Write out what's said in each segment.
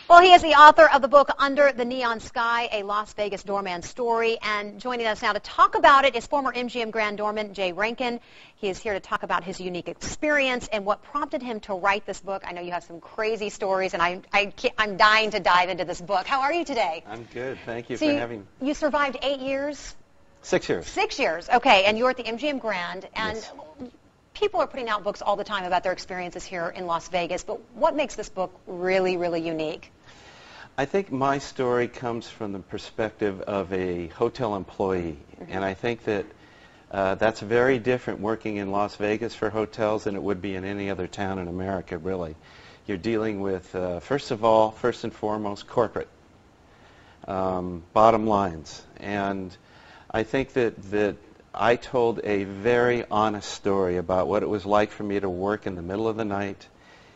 Well, he is the author of the book Under the Neon Sky, a Las Vegas doorman story. And joining us now to talk about it is former MGM Grand Doorman Jay Rankin. He is here to talk about his unique experience and what prompted him to write this book. I know you have some crazy stories, and I'm dying to dive into this book. How are you today? I'm good. Thank you for having me. You survived 8 years? 6 years. 6 years. Okay, and you're at the MGM Grand. And yes. People are putting out books all the time about their experiences here in Las Vegas, but what makes this book really, really unique? I think my story comes from the perspective of a hotel employee, and I think that that's very different working in Las Vegas for hotels than it would be in any other town in America, really. You're dealing with, first and foremost, corporate bottom lines, and I think that I told a very honest story about what it was like for me to work in the middle of the night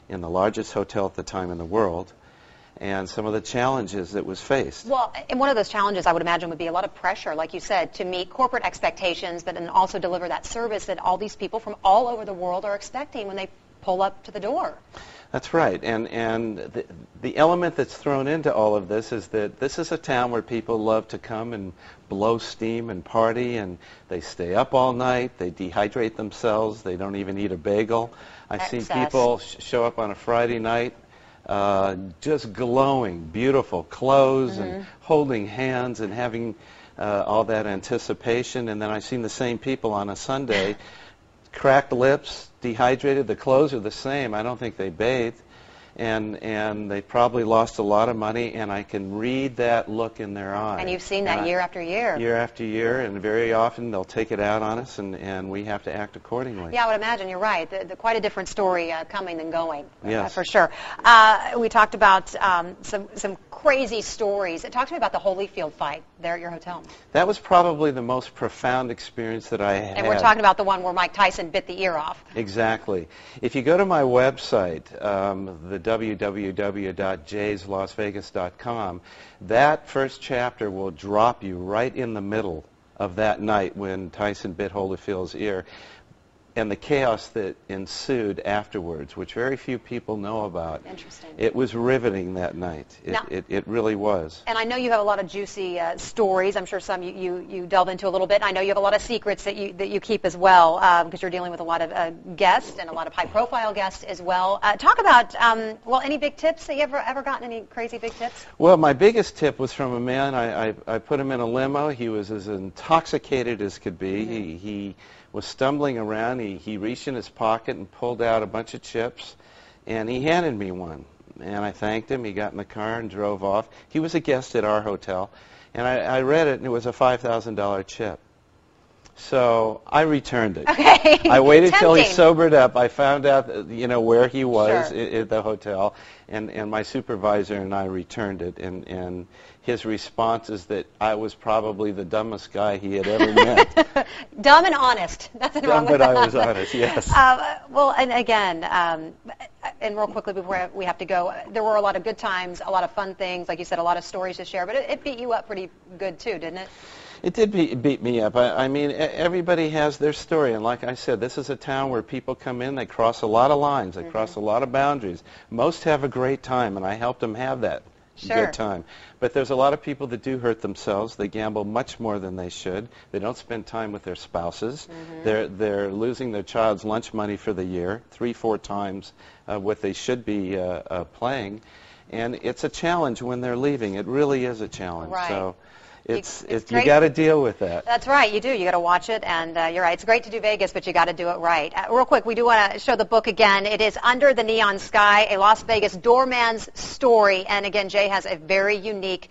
in the largest hotel at the time in the world, and some of the challenges that was faced. Well, and one of those challenges I would imagine would be a lot of pressure, like you said, to meet corporate expectations, but then also deliver that service that all these people from all over the world are expecting when they pull up to the door. That's right, and the element that's thrown into all of this is that this is a town where people love to come and blow steam and party, and they stay up all night, they dehydrate themselves, they don't even eat a bagel. I've seen people show up on a Friday night just glowing, beautiful clothes and holding hands and having all that anticipation, and then I've seen the same people on a Sunday cracked lips, dehydrated, the clothes are the same, I don't think they bathed, and they probably lost a lot of money, and I can read that look in their eyes. And you've seen that year after year. Year after year, and very often they'll take it out on us, and we have to act accordingly. Yeah, I would imagine you're right. Quite a different story coming than going, yes. For sure. We talked about some crazy stories. Talk to me about the Holyfield fight there at your hotel. That was probably the most profound experience that I had. And we're talking about the one where Mike Tyson bit the ear off. Exactly. If you go to my website, the www.jayslasvegas.com, that first chapter will drop you right in the middle of that night when Tyson bit Holyfield's ear and the chaos that ensued afterwards, which very few people know about. Interesting. It was riveting that night. It really was. And I know you have a lot of juicy stories. I'm sure some you delve into a little bit. I know you have a lot of secrets that you keep as well, because you're dealing with a lot of guests and a lot of high-profile guests as well. Talk about, any big tips? Have you ever gotten any crazy big tips? Well, my biggest tip was from a man. I put him in a limo. He was as intoxicated as could be. He was stumbling around. He reached in his pocket and pulled out a bunch of chips, and he handed me one. And I thanked him. He got in the car and drove off. He was a guest at our hotel, and I read it, and it was a $5,000 chip. So I returned it. Okay. I waited till he sobered up. I found out, where he was at the hotel, and my supervisor and I returned it. And his response is that I was probably the dumbest guy he had ever met. Dumb and honest. Nothing wrong with that. But I was honest, yes. Well, and again, and real quickly before we have to go, there were a lot of good times, a lot of fun things, like you said, a lot of stories to share. But it beat you up pretty good too, didn't it? It did beat me up. I mean, everybody has their story, and like I said, this is a town where people come in, they cross a lot of lines, they cross a lot of boundaries. Most have a great time, and I helped them have that good time. But there's a lot of people that do hurt themselves. They gamble much more than they should. They don't spend time with their spouses. They're losing their child's lunch money for the year, 3-4 times what they should be playing. And it's a challenge when they're leaving. It really is a challenge. Right. So you got to deal with that. That's right, you do. You got to watch it, and you're right. It's great to do Vegas, but you got to do it right. Real quick, we do want to show the book again. It is Under the Neon Sky, a Las Vegas doorman's story. And again, Jay has a very unique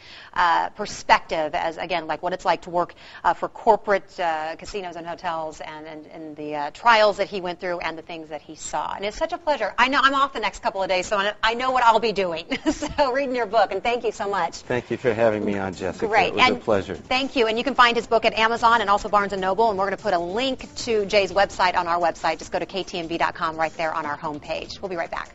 perspective as, again, like what it's like to work for corporate casinos and hotels, and the trials that he went through and the things that he saw. And it's such a pleasure. I know I'm off the next couple of days, so I know what I'll be doing. So reading your book, and thank you so much. Thank you for having me on, Jessica. Great. It was a pleasure. Thank you. And you can find his book at Amazon and also Barnes & Noble. And we're going to put a link to Jay's website on our website. Just go to ktmv.com right there on our homepage. We'll be right back.